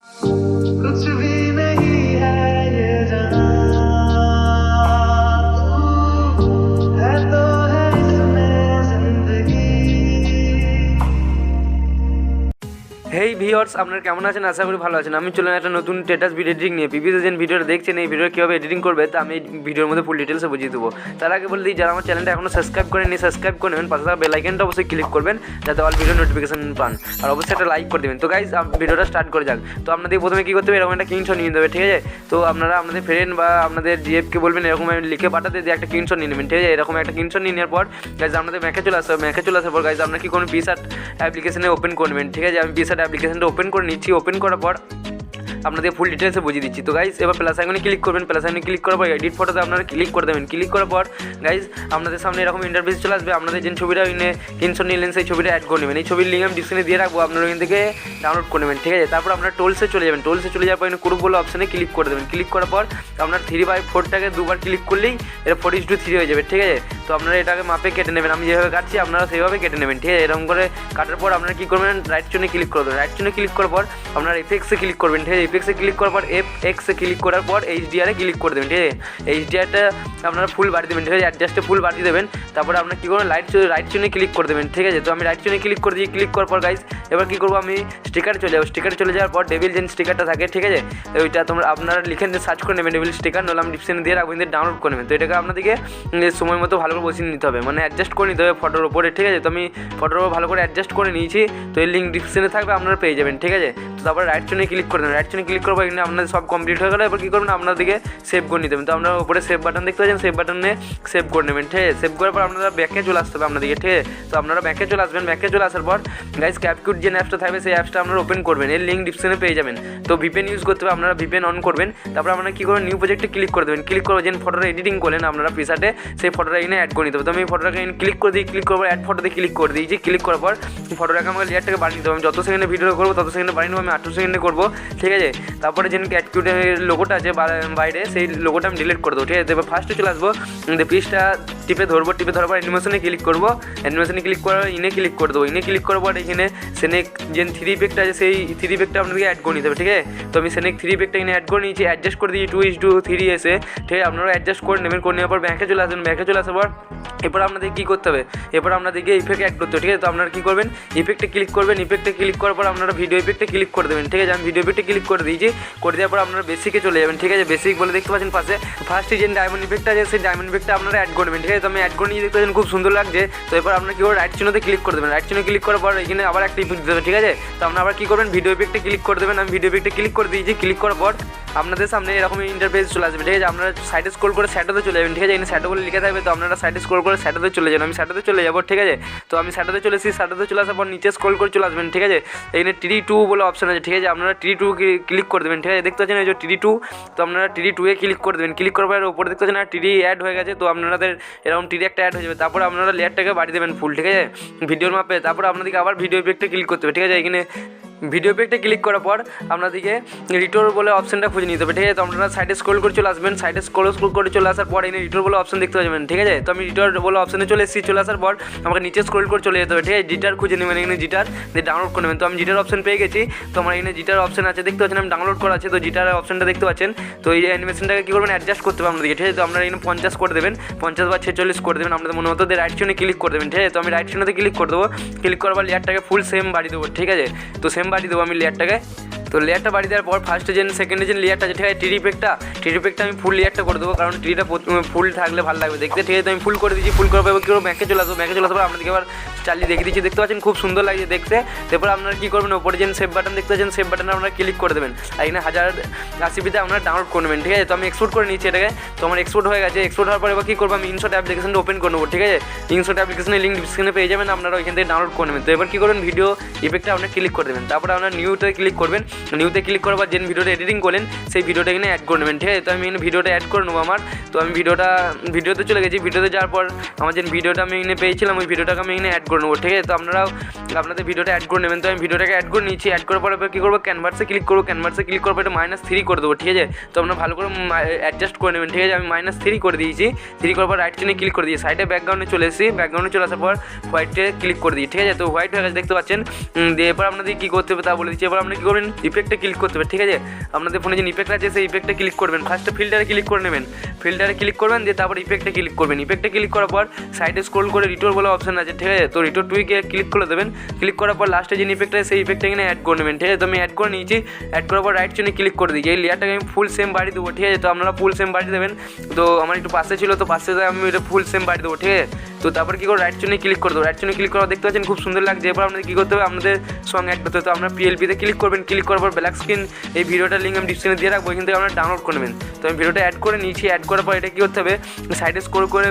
कुछ भी नहीं है ये जहां, तू है तो है इसमें जिंदगी। হেই ভিউয়ার্স, আপনারা কেমন আছেন? আশা করি ভালো আছেন। আমি চলে একটা নতুন স্ট্যাটাস ভিডিও এডিটিং নিয়ে। প্রিভিয়াস যে ভিডিওটা দেখছেন, এই ভিডিও কীভাবে এডিটিং করবে তা আমি ভিডিওর মধ্যে ফুল ডিটেলসে বুঝিয়ে দেবো। তার আগে বলে দিই, যারা আমার চ্যানেলটা এখনও সাবস্ক্রাইব করেননি সাবস্ক্রাইব করে নেবেন, পাশে থাকা বেল আইকনটা অবশ্যই ক্লিক করবেন যাতে অল ভিডিও নোটিফিকেশন পান, আর অবশ্যই একটা লাইক করে দেবেন। তো গাইজ ভিডিওটা স্টার্ট করে যাক। তো আপনাদের প্রথমে কী করতে হবে, এরকম একটা স্ক্রিনশট নিয়ে দেবে, ঠিক আছে? তো আপনারা আপনাদের ফ্রেন্ড বা আপনাদের জিএফকে বলবেন এরকম লিখে পাঠাতে, দিয়ে একটা স্ক্রিনশট নিয়ে নেবেন, ঠিক আছে? এরকম একটা স্ক্রিনশট নিয়ে নেওয়ার পর গাইজ আপনাদের ম্যাকে চলে আসতে হবে। ম্যাকে চলে আসার পর গাইজ আপনার কি কোনো 𝐕𝐢𝐝 অ্যাপ্লিকেশনে ওপেন করবেন, ঠিক আছে? আমি 𝐕𝐢𝐝 অ্যাপ্লিকেশনটা ওপেন করে নিচ্ছি। ওপেন করার পর আপনাদের ফুল ডিটেলসে বুঝিয়ে দিচ্ছি। তো গাইজ এবার প্লাস আইকনে ক্লিক করবেন। প্লাস আইকনে ক্লিক করার পর এডিট ফটোতে আপনারা ক্লিক করে দেবেন। ক্লিক করার পর গাইজ আপনাদের সামনে এরকম ইন্টারফেস চলে আসবে। আপনাদের যে ছবিটা স্ক্রিনশট নিলেন সেই ছবিটা অ্যাড করে নেবেন। এই ছবির লিঙ্ক আমি ডিসক্রিপশনে দিয়ে রাখবো, আপনারা ওখান থেকে ডাউনলোড করে নেবেন, ঠিক আছে? তারপর আপনারা টোলসে চলে যাবেন। টোলসে চলে যাওয়ার পর গ্রুপ বলে অপশানে ক্লিক করে দেবেন। ক্লিক করার পর আপনার 3/4টাকে দুবার ক্লিক করলেই এটা 4:3 হয়ে যাবে, ঠিক আছে? তো আপনারা এটাকে মাপে কেটে নেবেন। আমি যেভাবে কাটছি আপনারা সেইভাবে কেটে নেবেন, ঠিক আছে? এরকম করে কাটার পর আপনারা কী করবেন, রাইট চিহ্নে ক্লিক করবেন। রাইট চিহ্নে ক্লিক করার পর আপনার এফএক্সে ক্লিক করবেন, ঠিক আছে? এফএক্সে ক্লিক করার পর এফএক্সে ক্লিক করার পর এইচডিআরে ক্লিক করে দেবেন, ঠিক আছে? এইচডিআরটা আপনারা ফুল বাড়িয়ে দেবেন, ঠিক আছে? অ্যাডজাস্টে ফুল বাড়িয়ে দেবেন। তারপরে আপনারা কী করবেন, রাইট চিহ্নে ক্লিক করে দেবেন, ঠিক আছে? তো আমি রাইট চিহ্নে ক্লিক করে দিই। ক্লিক করার পর গাইজ এবার কী করবো, আমি স্টিকারে চলে যাবো। স্টিকারে চলে যাওয়ার পর ডেভিল যে স্টিকারটা থাকে, ঠিক আছে? ওইটা আপনারা লিখে সার্চ করে নেবেন ডেভিল স্টিকার, নাহলে আমি ডিসক্রিপশনে দিয়ে রাখবো, ডাউনলোড করে নেবেন। তো এটাকে আপনাদেরকে সময় মতো ভালো করে বসিয়ে নিতে হবে, মানে অ্যাডজাস্ট করে নিতে হবে ফটোর ওপরে, ঠিক আছে? তো আমি ফটোর ওপর ভালো করে অ্যাডজাস্ট করে নিয়েছি। তো এই লিঙ্ক ডিসক্রিপশনে থাকবে, আপনারা পেয়ে যাবেন, ঠিক আছে? তো তারপরে রাইট চিহ্নে ক্লিক করে দেবেন। রাইট চিহ্নে ক্লিক করবো, এখানে আপনাদের সব কমপ্লিট হয়ে গেলে এবার কী করবেন, আপনাদেরকে সেভ করে নিতে হবে। তো আপনারা উপরে সেভ বাটন দেখতে পাচ্ছেন, সেভ বাটনে সেভ করে নেবেন, ঠিক আছে? সেভ করার পর আপনারা ব্যাকে চলে আসতে হবে আপনাদেরকে, ঠিক আছে? তো আপনারা ব্যাকে চলে আসবেন। ব্যাকে চলে আসার পর গাইজ ক্যাপকিউট যে অ্যাপসটা থাকবে সেই অ্যাপসটা আপনারা ওপেন করবেন। এর লিঙ্ক ডিসক্রিপশনে পেয়ে যাবেন। তো ভিপিএন ইউজ করতে হবে, আপনারা ভিপিএন অন করবেন। তারপর আপনারা কী করবেন, নিউ প্রজেক্টে ক্লিক করে দেবেন। ক্লিক করে যে ফটোটা এডিটিং করলেন আপনারা পিসাটে, সেই ফটোটা এখানে অ্যাড করে নিতে হবে। তো আমি ফটোটাকে ক্লিক করে দিই। ক্লিক করার পর অ্যাড ফটোতে ক্লিক করে দিয়েছি। ক্লিক করার পর ফটোটাকে আমাকে লেয়ারটাকে বাড়িয়ে নিতে হবে। আমি যত সেকেন্ডে ভিডিও করবো তত সেকেন্ডে বাড়িয়ে নেবো। আমি 8 সেকেন্ডে করবো, ঠিক আছে? তারপরে যে ক্যাটকিউটের লোগোটা আছে বাইরে, সেই লোগোটা আমি ডিলিট করে দেবো, ঠিক আছে? এবার ফার্স্টে চলে আসবো, পিসটা টিপে ধরবো। টিপে ধরার পর অ্যানিমেশনে ক্লিক করবো। অ্যানিমেশনে ক্লিক করার ইনে ক্লিক করে দেবো। ইনে ক্লিক করার পর এখানে সেনেক যে 3 ইফেক্টটা আছে সেই 3 ইফেক্টটা আপনাদেরকে অ্যাড করে নিতে হবে, ঠিক আছে? তো আমি সেনেক 3 ইফেক্টটা এখানে অ্যাড করে নিয়েছি। অ্যাডজাস্ট করে দিয়েছি 2:3 এসে, ঠিক আছে? আপনারা অ্যাডজাস্ট করে নেবেন। করে নেওয়ার পর ব্যাকে চলে আসবেন। ব্যাকে চলে আসার পর এরপর আপনাদের কী করতে হবে, এরপর আপনাদেরকে ইফেক্ট অ্যাড করতে হবে, ঠিক আছে? তো আপনারা কী করবেন, ইফেক্টে ক্লিক করবেন। ইফেক্টে ক্লিক করার পর আপনারা ভিডিও ইফেক্টে ক্লিক করে দেবেন, ঠিক আছে? আমি ভিডিও ইফেক্টে ক্লিক করে দিয়েছি। করে দেওয়ার পর আপনারা বেসিকে চলে যাবেন, ঠিক আছে? বেসিক বলে দেখতে পাচ্ছেন পাশে ফার্স্টে যে ডায়মন্ড ইফেক্টটা আছে সেই ডায়মন্ড ইফেক্টটা আপনারা অ্যাড করবেন, ঠিক আছে? তো আমি অ্যাড করে নিয়ে দেখতে পাচ্ছেন খুব সুন্দর লাগছে। তো এরপর আপনারা কী করবেন, রাইট চিহ্নতে ক্লিক করে দেবেন। রাইট চিহ্নে ক্লিক করার পর এখানে আবার একটা ইফেক্ট দিতে হবে, ঠিক আছে? তো আপনারা আবার কী করবেন, ভিডিও ইফেক্টে ক্লিক করে দেবেন। আমি ভিডিও ইফেক্টে ক্লিক করে দিয়েছি। ক্লিক করার পর আপনাদের সামনে এরকম ইন্টারফেস চলে আসবে, ঠিক আছে? আপনারা সাইডে স্ক্রল করে শ্যাডোতে চলে যাবেন, ঠিক আছে? এখানে শ্যাডো বলে লিখে থাকবে, তো আপনারা সাইডে স্ক্রল করে শ্যাডোতে চলে যাবেন। আমি শ্যাডোতে চলে যাবো, ঠিক আছে? তো আমি শ্যাডোতে চলে এসেছি। শ্যাডোতে চলে আসার পর নিচে স্ক্রল করে চলে আসবেন, ঠিক আছে? এখানে 𝐷2 বলে অপশন আছে, ঠিক আছে? আপনারা 𝐷2 ক্লিক করে দেবেন, ঠিক আছে? দেখতে পাচ্ছেন এই যে 𝐷2। তো আপনারা 𝐷2-এ ক্লিক করে দেবেন। ক্লিক করার পর উপরে দেখতে পাচ্ছেন 𝐷 অ্যাড হয়ে গেছে। তো আপনাদের এরকম 𝐷 একটা অ্যাড হয়ে যাবে। তারপর আপনারা লেয়ারটাকে বাড়িয়ে দেবেন ফুল, ঠিক আছে? ভিডিওর মাপে। তারপর আপনাদেরকে আবার ভিডিও ইফেক্টে ক্লিক করতে হবে, ঠিক আছে? এখানে ভিডিও ইফেক্টে ক্লিক করার পর আপনাদেরকে রিটোর বলে অপশানটা খুঁজে নিতে হবে, ঠিক আছে? তো আপনারা সাইডে স্ক্রল করে চলে আসবেন। সাইডে স্ক্রল করে চলে আসার পর এখানে রিটোর বলে অপশান দেখতে পাবেন, ঠিক আছে? তো আমি রিটোর বলে অপশানে চলে এসেছি। চলে আসার পর আমাকে নিচে স্ক্রল করে চলে যেতে হবে, ঠিক আছে? জিটার খুঁজে নেবেন, এখানে জিটার দিয়ে ডাউনলোড করে নেবেন। তো আমি জিটার অপশান পেয়ে গেছি। তো আমার এখানে জিটার অপশান আছে দেখতে পাচ্ছেন, আমি ডাউনলোড করা আছে। তো জিটার অপশানটা দেখতে পাচ্ছেন। তো এই অ্যানিমেশনটাকে কী করবেন, অ্যাডজাস্ট করতে হবে আপনাদেরকে, ঠিক আছে? তো আপনারা এখানে 50 করে দেবেন, 50 বা 46 করে দেবেন আপনাদের মনে মতো। দিয়ে রাইট চিহ্নে ক্লিক করে দেবেন, ঠিক আছে? তো আমি রাইট চিহ্নতে ক্লিক করে দেবো। ক্লিক করার পর লেয়ারটাকে ফুল সেম বাড়িয়ে দেবো, ঠিক আছে? তো সেম বাড়িয়ে দেবো আমি লেয়ারটাকে। তো লেয়ারটা বাড়িয়ে দেওয়ার পর ফার্স্টে যে সেকেন্ডে যে লেয়ারটা আছে, ঠিক আছে? টি ইফেক্টটা আমি ফুল লেয়ারটা করে দেবো, কারণ টিটা ফুল থাকলে ভালো লাগবে দেখতে, ঠিক আছে? তো আমি ফুল করে দিচ্ছি। ফুল করার পর কী করবো, ব্যাকে চলে আসবো। ব্যাকে চলে আসার পর আপনাদেরকে আবার চালিয়ে দেখে দিচ্ছি, দেখতে পাচ্ছেন খুব সুন্দর লাগছে দেখতে। তারপর আপনারা কী করবেন, ওপরে যে সেভ বাটন দেখতে পাচ্ছেন, সেভ বাটনে আপনারা ক্লিক করে দেবেন। আর এখানে 1080p আপনারা ডাউনলোড করে নেবেন, ঠিক আছে? তো আমি এক্সপোর্ট করে নিচ্ছি এটাকে। তো আমার এক্সপোর্ট হয়ে গেছে। এক্সপোর্ট হওয়ার পর এবার কী করবো, আমি ইনশট অ্যাপ্লিকেশনটা ওপেন করে নেবো, ঠিক আছে? ইনশট অ্যাপ্লিকেশনের লিঙ্ক ডিসক্রিপশনে পেয়ে যাবেন, আপনারা ওইখান থেকে ডাউনলোড করে নেবেন। তো এবার কী করবেন, ভিডিও ইফেক্টটা আপনারা ক্লিক করে দেবেন। তারপরে আপনারা নিউতে ক্লিক করবেন। নিউতে ক্লিক করার পর যে ভিডিওটা এডিটিং করলেন সেই ভিডিওটা এখানে অ্যাড করে নেবেন, ঠিক আছে? তো আমি এখানে ভিডিওটা অ্যাড করে নেবো আমার। তো আমি ভিডিওতে চলে গেছি। ভিডিওতে যাওয়ার পর আমার যে ভিডিওটা আমি এখানে পেয়েছিলাম ওই ভিডিওটাকে আমি এখানে অ্যাড করে নেবো, ঠিক আছে? তো আপনারাও আপনাদের ভিডিওটা অ্যাড করে নেবেন। তো আমি ভিডিওটাকে অ্যাড করে নিচ্ছি। অ্যাড করার পর এবার কী করবো, ক্যানভাসে ক্লিক করবো। ক্যানভাসে ক্লিক করার পর এটা -3 করে দেবো, ঠিক আছে? তো আপনারা ভালো করে অ্যাডজাস্ট করে নেবেন, ঠিক আছে? আমি -3 করে দিয়েছি। 3 করার পর রাইট চিহ্নে ক্লিক করে দিয়েছি। সাইডে ব্যাকগ্রাউন্ডে চলে এসেছি। ব্যাকগ্রাউন্ডে চলে আসার পর হোয়াইটে ক্লিক করে দিই, ঠিক আছে? তো হোয়াইট হয়ে গেছে দেখতে পাচ্ছেন। দিয়ে এবার আপনাদের কী করতে হবে তা বলে দিচ্ছি। এবার আপনি কী করবেন, ইফেক্টে ক্লিক করতে হবে, ঠিক আছে। আপনাদের ফোনে যে ইফেক্ট আছে সেই ইফেক্টে ক্লিক করবেন, ফার্স্টে ফিল্টারে ক্লিক করে নেবেন, ফিল্টারে ক্লিক করবেন, দিয়ে তারপর ইফেক্টে ক্লিক করবেন। ইফেক্টে ক্লিক করার পর সাইডে স্ক্রল করে রিটোর বলে অপশন আছে, ঠিক আছে। তো রিটোর টুইকে ক্লিক করে দেবেন, ক্লিক করার পর লাস্টে যে ইফেক্ট আছে সেই ইফেক্টটা এখানে অ্যাড করে নেবেন, ঠিক আছে। তো আমি অ্যাড করে নিয়েছি, অ্যাড করার পর রাইট চিহ্নে ক্লিক করে দিয়েছি। এই লেয়ারটাকে আমি ফুল সেম বাড়ি দেবো, ঠিক আছে। তো আপনারা ফুল সেম বাড়ি দেবেন। তো আমার একটু পাশে ছিল, তো পাশে আমি এটা ফুল সেম বাড়ি দেবো, ঠিক আছে। তো তারপর কী করে রাইট চিহ্নে ক্লিক করে দেবো, রাইট চিহ্নে ক্লিক করা দেখতে পাচ্ছেন খুব সুন্দর লাগছে। এরপর আপনাদের কী করতে হবে, আপনাদের সঙ্গে অ্যাড করতে হবে। তো আপনারা পিএলপিতে ক্লিক করবেন, ক্লিক করার পর ব্ল্যাক স্ক্রিন এই ভিডিওটার লিঙ্ক আমি ডিসক্রিপশনে দিয়ে রাখবো, এখান থেকে আপনারা ডাউনলোড করে নেবেন। তো আমি ভিডিওটা অ্যাড করে নিয়েছি, অ্যাড করার পর এটা কী করতে হবে, সাইডে স্ক্রল করে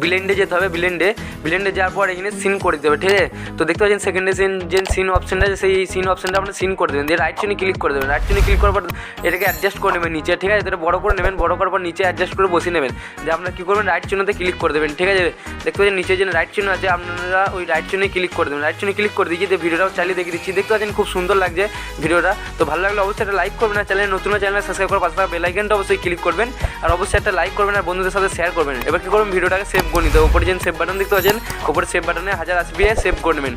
ব্লেন্ডে যেতে হবে, ব্লেন্ডে যাওয়ার পর এখানে সিন করে দিতে হবে, ঠিক আছে। তো দেখতে পাচ্ছেন সেকেন্ডে যে সিন অপশানটা আছে সেই সিন অপশানটা আপনার সিন করে দেবেন, দিয়ে রাইট চিহ্নে ক্লিক করে দেবেন। রাইট চিহ্নে ক্লিক করার পর এটাকে অ্যাডজাস্ট করে নেবেন নিচে, ঠিক আছে। এটা বড় করে নেবেন, বড় করার পর নিচে অ্যাডজাস্ট করে বসিয়ে নেবেন। যে আপনারা কী করবেন, রাইট চিহ্নতে ক্লিক করে দেবেন, ঠিক আছে। দেখতে পাচ্ছেন নিচে যে রাইট চিহ্ন আছে আপনারা ওই রাইট চিহ্নে ক্লিক করে দেবেন। রাইট চিহ্নে ক্লিক করে দিয়েছি, দিয়ে ভিডিওটাও চালিয়ে দেখিয়ে দিচ্ছি। দেখতে পাচ্ছেন খুব সুন্দর লাগছে ভিডিওটা। তো ভালো লাগলে অবশ্যই একটা লাইক করবেন, আর চ্যানেল নতুন চ্যানেল সাবস্ক্রাইব করার পাশে বেল আইকনটা অবশ্যই ক্লিক করবেন, আর অবশ্যই একটা লাইক করবেন আর বন্ধুদের সাথে শেয়ার করবেন। এবার কী করবেন, ভিডিওটাকে সেভ করে নিতে হবে। উপরে যে সেভ বাটন দেখতে পাচ্ছেন, উপরে সেভ বাটনে 1080p সেভ করে নেবেন।